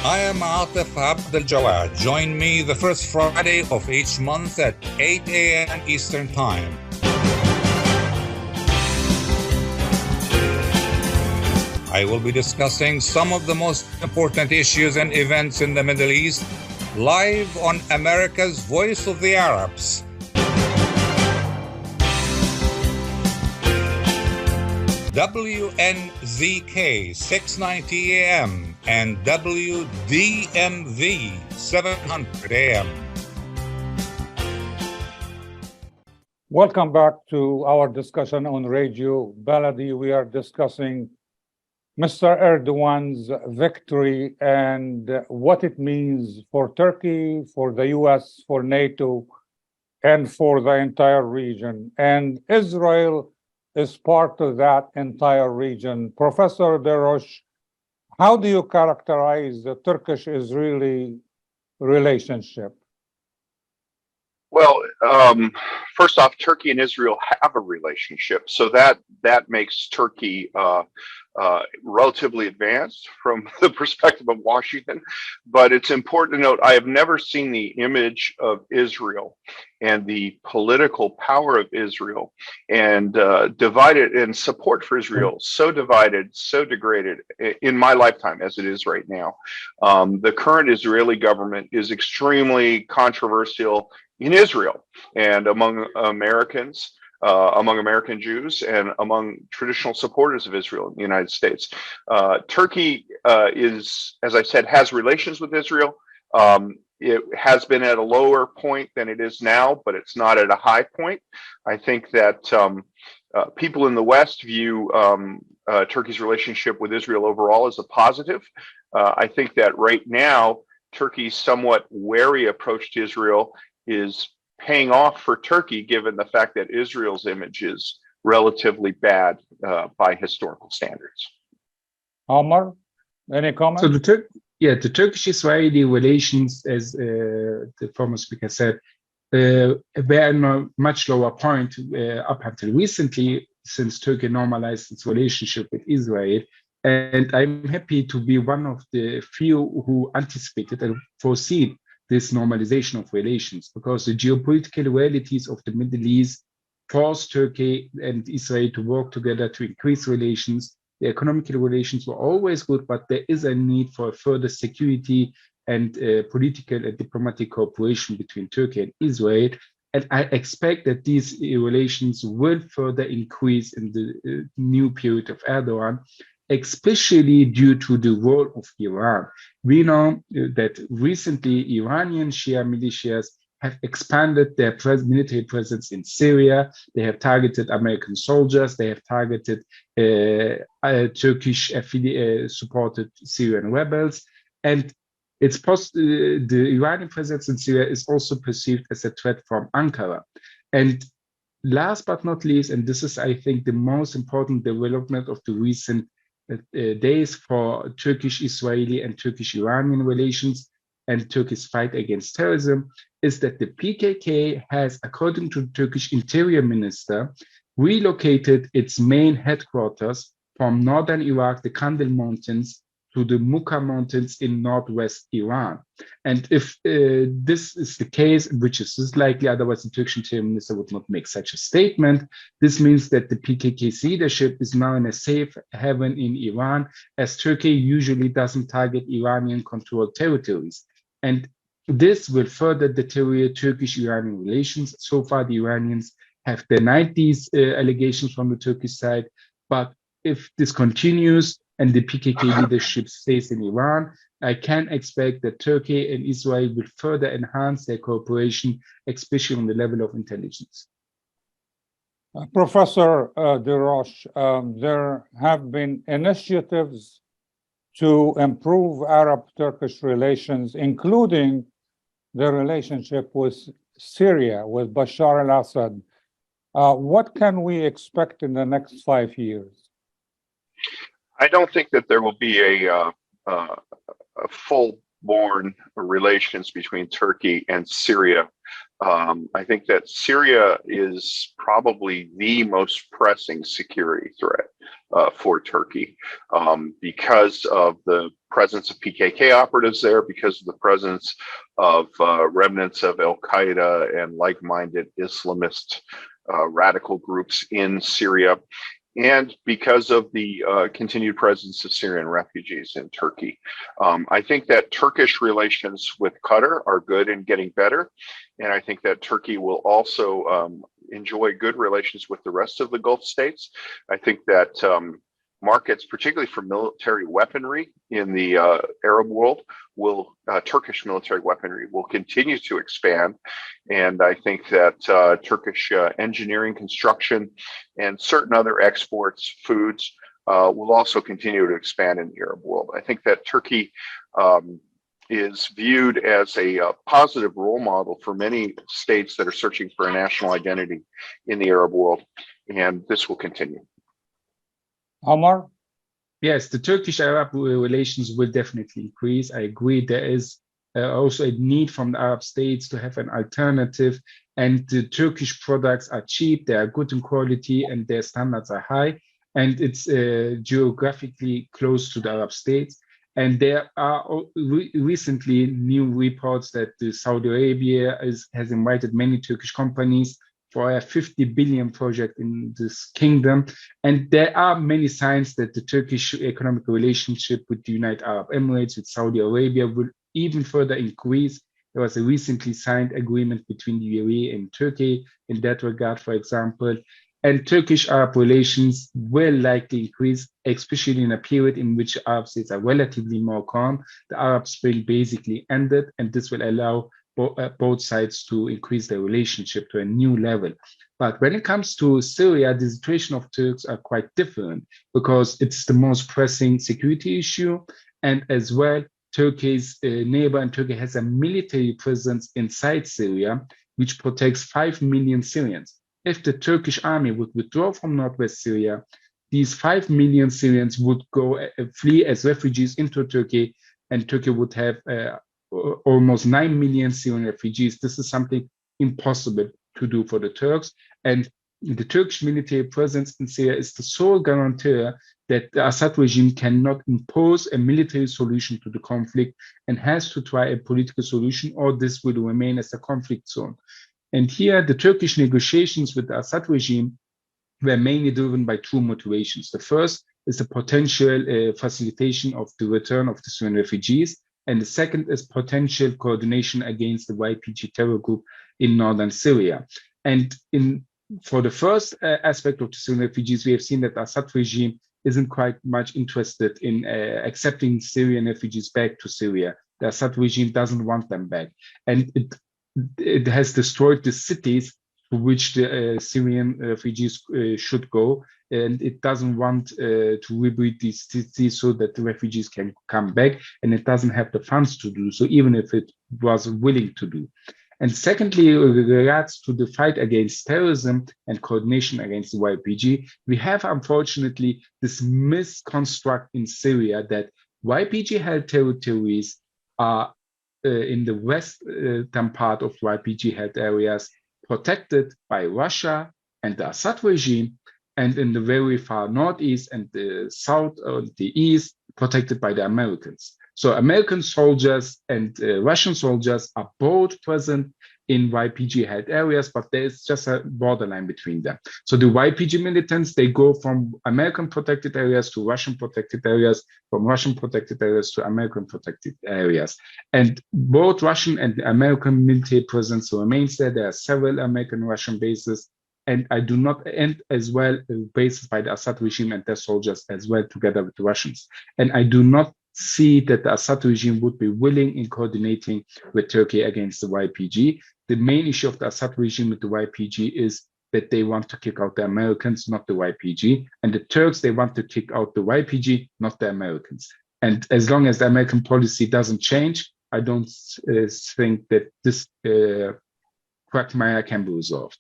[SPEAKER 14] I am Atef Abdel Gawad. Join me the first Friday of each month at 8 a.m. Eastern Time. I will be discussing some of the most important issues and events in the Middle East live on America's Voice of the Arabs. WNZK 690 AM and WDMV 700 AM.
[SPEAKER 3] Welcome back to our discussion on Radio Baladi. We are discussing Mr. Erdogan's victory and what it means for Turkey, for the US, for NATO, and for the entire region. And Israel is part of that entire region. Professor Des Roches, How do you characterize the Turkish-Israeli relationship?
[SPEAKER 5] Well, first off, Turkey and Israel have a relationship, so that makes Turkey relatively advanced from the perspective of Washington. But it's important to note, I have never seen the image of Israel and the political power of Israel and divided, and support for Israel so divided, so degraded in my lifetime as it is right now. The current Israeli government is extremely controversial in Israel and among Americans, among American Jews, and among traditional supporters of Israel in the United States. Turkey is, as I said, has relations with Israel. It has been at a lower point than it is now, but it's not at a high point. I think that people in the West view Turkey's relationship with Israel overall as a positive. I think that right now, Turkey's somewhat wary approach to Israel is paying off for Turkey, given the fact that Israel's image is relatively bad by historical standards.
[SPEAKER 3] Omar, any comments?
[SPEAKER 4] So the Turkish-Israeli relations, as the former speaker said, were at a much lower point up until recently, since Turkey normalized its relationship with Israel. And I'm happy to be one of the few who anticipated and foreseen this normalization of relations, because the geopolitical realities of the Middle East forced Turkey and Israel to work together to increase relations. The economic relations were always good, but there is a need for further security and political and diplomatic cooperation between Turkey and Israel. And I expect that these relations will further increase in the new period of Erdogan, especially due to the role of Iran. We know that recently Iranian Shia militias have expanded their military presence in Syria. They have targeted American soldiers. They have targeted Turkish supported Syrian rebels. And it's the Iranian presence in Syria is also perceived as a threat from Ankara. And last but not least, and this is, I think, the most important development of the recent days for Turkish-Israeli and Turkish-Iranian relations and Turkey's fight against terrorism, is that the PKK has, according to the Turkish Interior Minister, relocated its main headquarters from northern Iraq, the Kandil Mountains, to the Mukha Mountains in northwest Iran. And if this is the case, which is likely, otherwise the Turkish Interior Minister would not make such a statement, this means that the PKK's leadership is now in a safe haven in Iran, as Turkey usually doesn't target Iranian-controlled territories. And this will further deteriorate Turkish-Iranian relations. So far, the Iranians have denied these allegations from the Turkish side, but if this continues, and the PKK leadership stays in Iran, I can expect that Turkey and Israel will further enhance their cooperation, especially on the level of intelligence.
[SPEAKER 3] Professor Des Roches, there have been initiatives to improve Arab-Turkish relations, including the relationship with Syria, with Bashar al-Assad. What can we expect in the next 5 years?
[SPEAKER 5] I don't think that there will be a full-born relations between Turkey and Syria. I think that Syria is probably the most pressing security threat for Turkey because of the presence of PKK operatives there, because of the presence of remnants of Al-Qaeda and like-minded Islamist radical groups in Syria, and because of the continued presence of Syrian refugees in Turkey. I think that Turkish relations with Qatar are good and getting better. And I think that Turkey will also enjoy good relations with the rest of the Gulf states. I think that markets, particularly for military weaponry in the Arab world, Turkish military weaponry will continue to expand. And I think that Turkish engineering, construction, and certain other exports, foods, will also continue to expand in the Arab world. I think that Turkey is viewed as a positive role model for many states that are searching for a national identity in the Arab world, and this will continue.
[SPEAKER 3] Omar?
[SPEAKER 4] Yes, the Turkish-Arab relations will definitely increase. I agree. There is also a need from the Arab states to have an alternative, and the Turkish products are cheap, they are good in quality, and their standards are high, and it's geographically close to the Arab states. And there are recently new reports that Saudi Arabia has invited many Turkish companies for a 50 billion project in this kingdom. And there are many signs that the Turkish economic relationship with the United Arab Emirates, with Saudi Arabia, will even further increase. There was a recently signed agreement between the UAE and Turkey in that regard, for example. And Turkish-Arab relations will likely increase, especially in a period in which Arab states are relatively more calm. The Arab Spring basically ended, and this will allow both sides to increase their relationship to a new level. But when it comes to Syria, the situation of Turks are quite different because it's the most pressing security issue. And as well, Turkey's neighbor, and Turkey has a military presence inside Syria, which protects 5 million Syrians. If the Turkish army would withdraw from northwest Syria, these 5 million Syrians would go flee as refugees into Turkey, and Turkey would have almost 9 million Syrian refugees. This is something impossible to do for the Turks. And the Turkish military presence in Syria is the sole guarantor that the Assad regime cannot impose a military solution to the conflict and has to try a political solution, or this will remain as a conflict zone. And here, the Turkish negotiations with the Assad regime were mainly driven by two motivations. The first is the potential facilitation of the return of the Syrian refugees, and the second is potential coordination against the YPG terror group in northern Syria. And for the first aspect of the Syrian refugees, we have seen that the Assad regime isn't quite much interested in accepting Syrian refugees back to Syria. The Assad regime doesn't want them back. And it has destroyed the cities to which the Syrian refugees should go. And it doesn't want to rebuild these cities so that the refugees can come back. And it doesn't have the funds to do so, even if it was willing to do. And secondly, with regards to the fight against terrorism and coordination against the YPG, we have, unfortunately, this misconstruct in Syria that YPG-held territories are in the western part of YPG-held areas protected by Russia and the Assad regime, and in the very far northeast and the south or the east, protected by the Americans. So American soldiers and Russian soldiers are both present in YPG-held areas, but there's just a borderline between them. So the YPG militants, they go from American protected areas to Russian protected areas, from Russian protected areas to American protected areas. And both Russian and American military presence remains there. There are several American-Russian bases, and as well bases by the Assad regime and their soldiers as well, together with the Russians. And I do not see that the Assad regime would be willing in coordinating with Turkey against the YPG. The main issue of the Assad regime with the YPG is that they want to kick out the Americans, not the YPG. And the Turks, they want to kick out the YPG, not the Americans. And as long as the American policy doesn't change, I don't think that this quagmire can be resolved.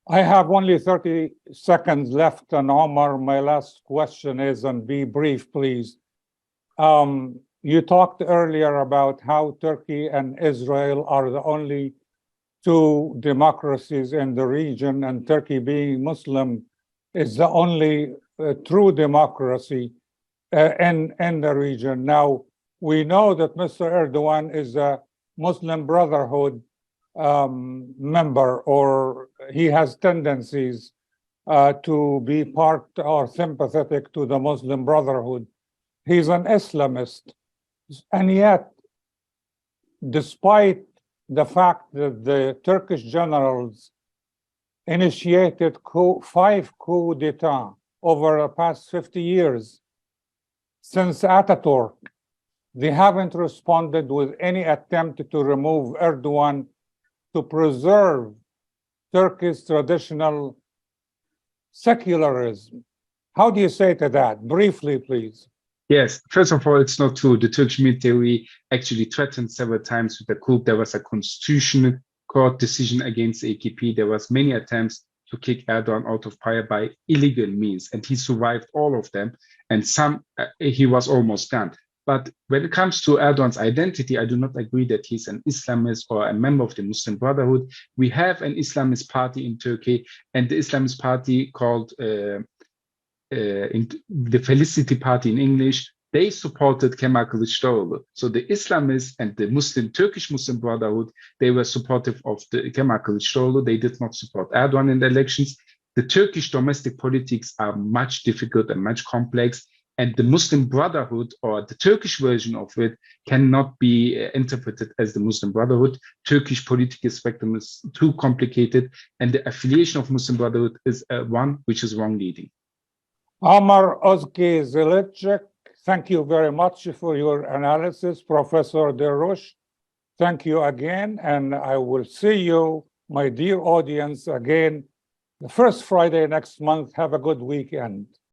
[SPEAKER 3] I have only 30 seconds left, and Omar, my last question is, and be brief, please. You talked earlier about how Turkey and Israel are the only two democracies in the region, and Turkey, being Muslim, is the only true democracy in the region. Now, we know that Mr. Erdogan is a Muslim Brotherhood member, or he has tendencies to be part or sympathetic to the Muslim Brotherhood. He's an Islamist. And yet, despite the fact that the Turkish generals initiated 5 coups d'etat over the past 50 years, since Ataturk, they haven't responded with any attempt to remove Erdogan to preserve Turkey's traditional secularism. How do you say to that? Briefly, please.
[SPEAKER 4] Yes, first of all, it's not true. The Turkish military actually threatened several times with a coup. There was a constitutional court decision against AKP. There was many attempts to kick Erdogan out of power by illegal means, and he survived all of them, and he was almost gone. But when it comes to Erdogan's identity, I do not agree that he's an Islamist or a member of the Muslim Brotherhood. We have an Islamist party in Turkey, and the Islamist party called the Felicity Party in English, they supported Kemal Kılıçdaroğlu. So the Islamists and the Turkish Muslim Brotherhood, they were supportive of the Kemal Kılıçdaroğlu. They did not support Erdogan in the elections. The Turkish domestic politics are much difficult and much complex. And the Muslim Brotherhood, or the Turkish version of it, cannot be interpreted as the Muslim Brotherhood. Turkish political spectrum is too complicated, and the affiliation of Muslim Brotherhood is one which is wrong leading.
[SPEAKER 3] Ömer Özkizilcik, thank you very much for your analysis. Professor Des Roches, thank you again, and I will see you, my dear audience, again the first Friday next month. Have a good weekend.